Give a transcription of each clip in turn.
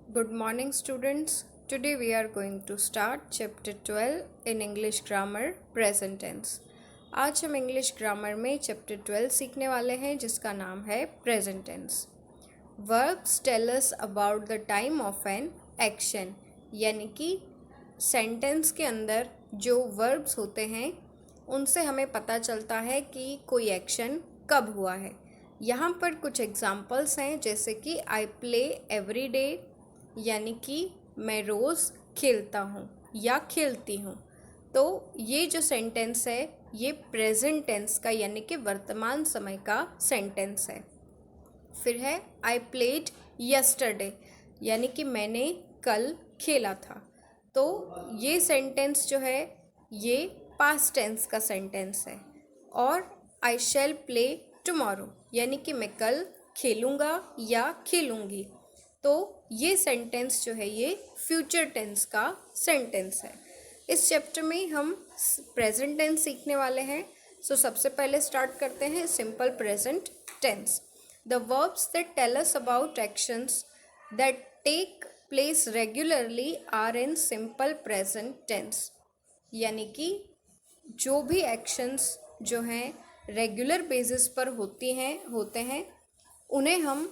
Good morning, students. Today we are going to start chapter 12 in English grammar present tense. आज हम English grammar में chapter 12 सीखने वाले हैं जिसका नाम है present tense. Verbs tell us about the time of an action, यानी कि सेंटेंस के अंदर जो वर्ब्स होते हैं उनसे हमें पता चलता है कि कोई एक्शन कब हुआ है. यहाँ पर कुछ एग्जाम्पल्स हैं, जैसे कि आई प्ले एवरी डे, यानी कि मैं रोज़ खेलता हूँ या खेलती हूँ. तो ये जो सेंटेंस है ये प्रेजेंट टेंस का यानी कि वर्तमान समय का सेंटेंस है. फिर है आई प्लेड यस्टरडे, यानी कि मैंने कल खेला था. तो ये सेंटेंस जो है ये पास्ट टेंस का सेंटेंस है. और आई शैल प्ले टुमारो, यानी कि मैं कल खेलूँगा या खेलूँगी. तो ये सेंटेंस जो है ये फ्यूचर टेंस का सेंटेंस है. इस चैप्टर में हम प्रेजेंट टेंस सीखने वाले हैं. सो सबसे पहले स्टार्ट करते हैं simple present tense. The verbs that tell us about actions that take place regularly are in simple present tense, यानी कि जो भी एक्शंस जो हैं रेगुलर बेसिस पर होते हैं उन्हें हम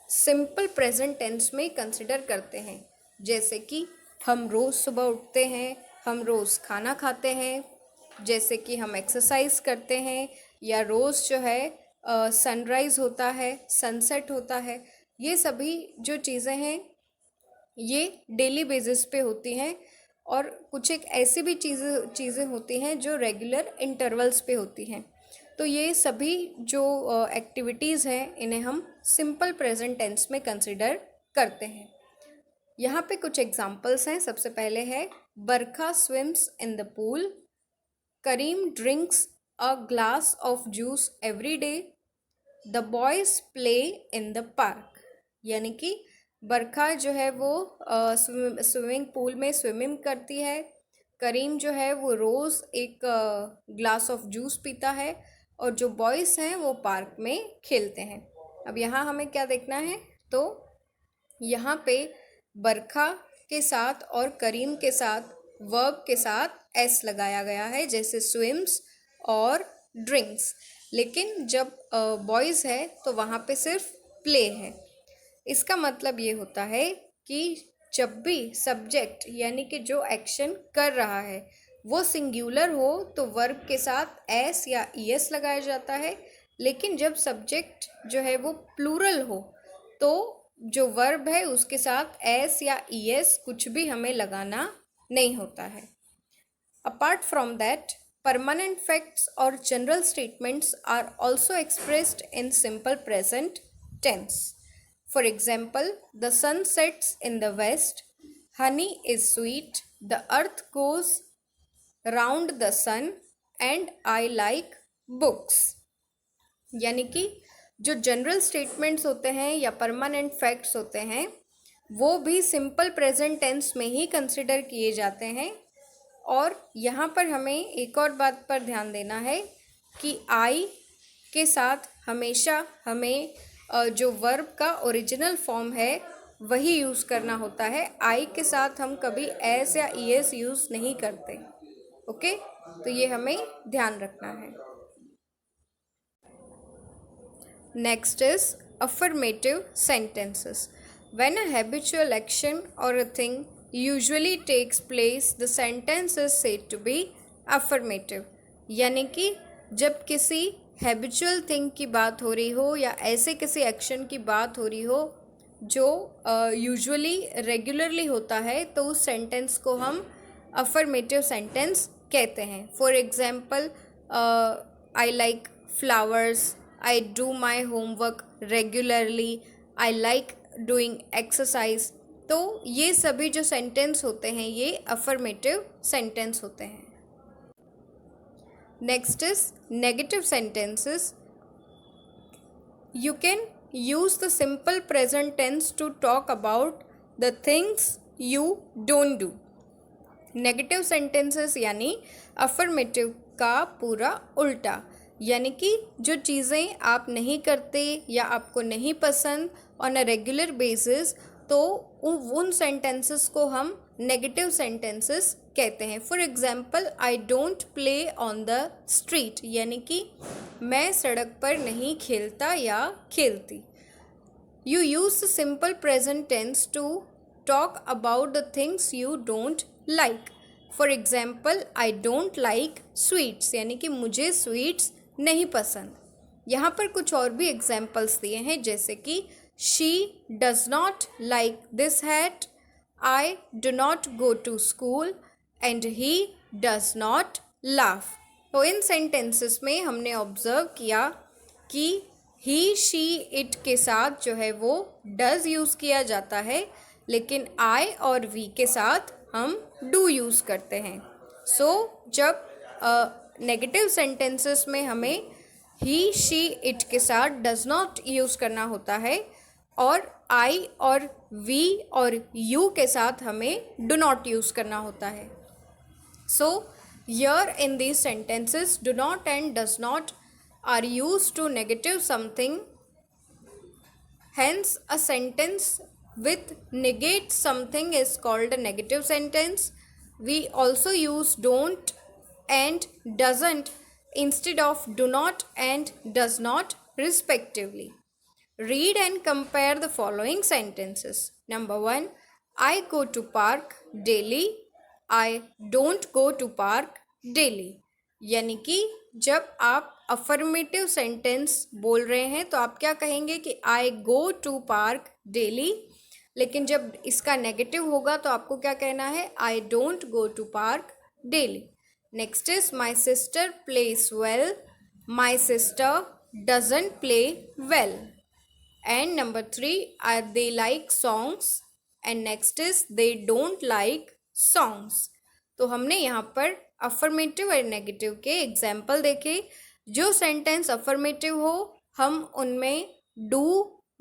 सिंपल प्रेजेंट टेंस में कंसिडर करते हैं. जैसे कि हम रोज़ सुबह उठते हैं, हम रोज़ खाना खाते हैं, जैसे कि हम एक्सरसाइज करते हैं, या रोज़ जो है सनराइज़ होता है, सनसेट होता है. ये सभी जो चीज़ें हैं ये डेली बेसिस पे होती हैं. और कुछ एक ऐसी भी चीज़ें होती हैं जो रेगुलर इंटरवल्स पे होती हैं. तो ये सभी जो एक्टिविटीज़ हैं इन्हें हम सिंपल प्रेजेंट टेंस में कंसिडर करते हैं. यहाँ पे कुछ एग्जांपल्स हैं. सबसे पहले है Barkha swims in the pool, Karim drinks a glass of juice every day, the boys play in the park. यानी कि बरखा जो है वो स्विमिंग पूल में स्विमिंग करती है, करीम जो है वो रोज़ एक ग्लास ऑफ जूस पीता है, और जो बॉयज़ हैं वो पार्क में खेलते हैं. अब यहाँ हमें क्या देखना है, तो यहाँ पे बरखा के साथ और करीम के साथ वर्ब के साथ एस लगाया गया है, जैसे स्विम्स और ड्रिंक्स. लेकिन जब बॉयज़ है तो वहाँ पे सिर्फ प्ले है. इसका मतलब ये होता है कि जब भी सब्जेक्ट यानी कि जो एक्शन कर रहा है वो सिंगुलर हो तो वर्ब के साथ एस या ईएस लगाया जाता है. लेकिन जब सब्जेक्ट जो है वो प्लूरल हो तो जो वर्ब है उसके साथ एस या ईएस कुछ भी हमें लगाना नहीं होता है. Apart from that, permanent facts or general statements are also expressed in simple present tense. For example, the sun sets in the west, honey is sweet, the earth goes round the sun, and I like books. यानी कि जो general statements होते हैं या permanent facts होते हैं वो भी सिंपल प्रेजेंट टेंस में ही कंसिडर किए जाते हैं. और यहाँ पर हमें एक और बात पर ध्यान देना है कि आई के साथ हमेशा हमें जो वर्ब का ओरिजिनल फॉर्म है वही यूज़ करना होता है. आई के साथ हम कभी एस या ईएस यूज़ नहीं करते. ओके, तो ये हमें ध्यान रखना है. Next is affirmative sentences. When a habitual action और a thing usually takes place, the sentence is said to be affirmative. यानी कि जब किसी हैबिचुअल थिंग की बात हो रही हो या ऐसे किसी एक्शन की बात हो रही हो जो यूजुअली रेगुलरली होता है तो उस सेंटेंस को हम अफर्मेटिव सेंटेंस कहते हैं. For example, I like flowers, I do my homework regularly, I like doing exercise. तो ये सभी जो सेंटेंस होते हैं ये अफर्मेटिव सेंटेंस होते हैं. Next is negative sentences. You can use the simple present tense to talk about the things you don't do. Negative sentences यानी अफर्मेटिव का पूरा उल्टा, यानी कि जो चीज़ें आप नहीं करते या आपको नहीं पसंद ऑन अ रेगुलर बेसिस तो उन सेंटेंसेस को हम नेगेटिव सेंटेंसेस कहते हैं। For example, I don't play on the street, यानी कि मैं सड़क पर नहीं खेलता या खेलती। You use the simple present tense to talk about the things you don't like. For example, I don't like sweets, यानी कि मुझे स्वीट्स नहीं पसंद। यहाँ पर कुछ और भी एग्जाम्पल्स दिए हैं, जैसे कि she does not like this hat, I do not go to school, and he does not laugh. तो इन सेंटेंसेस में हमने ऑब्जर्व किया कि ही शी इट के साथ जो है वो डज यूज़ किया जाता है, लेकिन आई और वी के साथ हम डू यूज़ करते हैं। सो जब नेगेटिव सेंटेंसेस में हमें ही शी इट के साथ डज नॉट यूज़ करना होता है, और आई और वी और यू के साथ हमें डू नॉट यूज़ करना होता है। सो here in these sentences do not and does not are used to negative something. Hence, a sentence with negate something is called a negative sentence. We also use don't and doesn't instead of do not and does not respectively. Read and compare the following sentences. Number 1, I go to park daily. I don't go to park daily. यानी कि जब आप affirmative sentence बोल रहे हैं तो आप क्या कहेंगे कि आई गो टू पार्क डेली, लेकिन जब इसका नेगेटिव होगा तो आपको क्या कहना है, I don't go to park daily. Next is my sister plays well, my sister doesn't play well. And number 3, are they like songs, and next is they don't like songs. तो हमने यहाँ पर अफर्मेटिव और negative के example देखे। जो sentence affirmative हो हम उनमें डू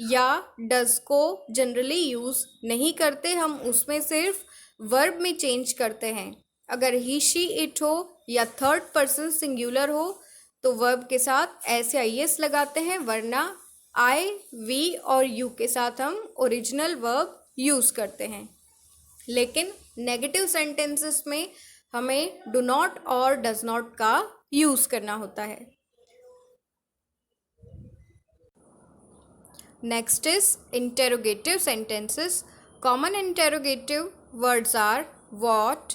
या डज को जनरली यूज़ नहीं करते, हम उसमें सिर्फ वर्ब में चेंज करते हैं। अगर ही शी इट हो या थर्ड पर्सन सिंगुलर हो तो वर्ब के साथ एस या एस लगाते हैं, वरना आई वी और यू के साथ हम ओरिजिनल वर्ब यूज़ करते हैं। लेकिन नेगेटिव सेंटेंसेस में हमें डू नॉट और डज नॉट का यूज़ करना होता है। Next is interrogative sentences. Common interrogative words are what,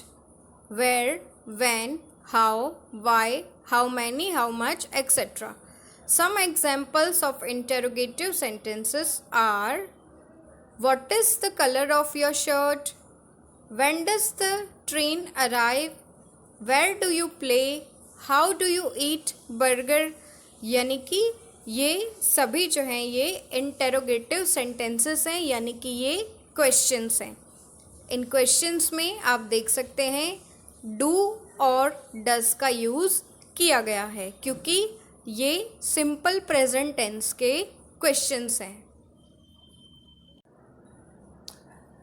where, when, how, why, how many, how much, etcetera. Some examples of interrogative sentences are: what is the color of your shirt? When does the train arrive? Where do you play? How do you eat burger? यानी कि ये सभी जो हैं ये interrogative sentences हैं, यानी कि ये क्वेश्चंस हैं। इन क्वेश्चंस में आप देख सकते हैं डू और डज का यूज़ किया गया है, क्योंकि ये सिंपल प्रेजेंट टेंस के क्वेश्चंस हैं।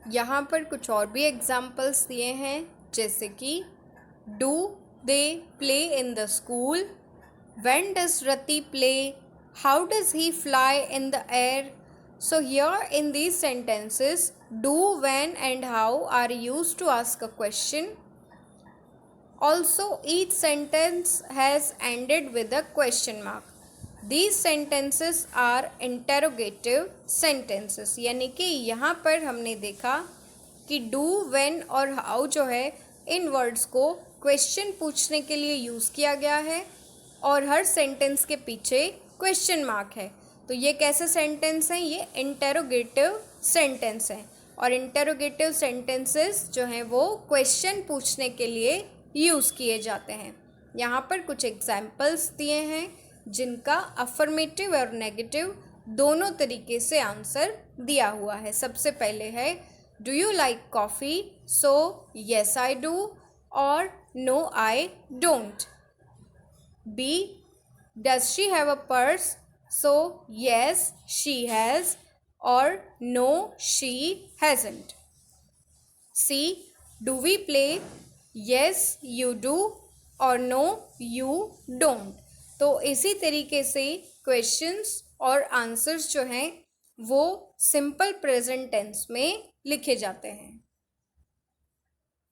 यहाँ पर कुछ और भी एग्जाम्पल्स दिए हैं, जैसे कि do they play in the school, when does Rati play, how does he fly in the air. So here in these sentences do, when and how are used to ask a question. Also, each sentence has ended with a question mark. These sentences are interrogative sentences. यानी कि यहाँ पर हमने देखा कि do, when और how जो है इन वर्ड्स को क्वेश्चन पूछने के लिए यूज़ किया गया है, और हर सेंटेंस के पीछे क्वेश्चन मार्क है। तो ये कैसे सेंटेंस हैं? ये इंटेरोगेटिव सेंटेंस हैं, और इंटेरोगेटिव सेंटेंसेस जो हैं वो क्वेश्चन पूछने के लिए यूज़ किए जाते हैं। यहाँ पर कुछ एग्जाम्पल्स दिए हैं जिनका अफर्मेटिव और नेगेटिव दोनों तरीके से आंसर दिया हुआ है। सबसे पहले है do you like coffee? So yes I do, और no I don't. B, does she have a purse? So yes she has, और no she hasn't. C, do we play? Yes you do, और no you don't. तो इसी तरीके से questions और answers जो हैं वो सिंपल प्रेजेंट टेंस में लिखे जाते हैं।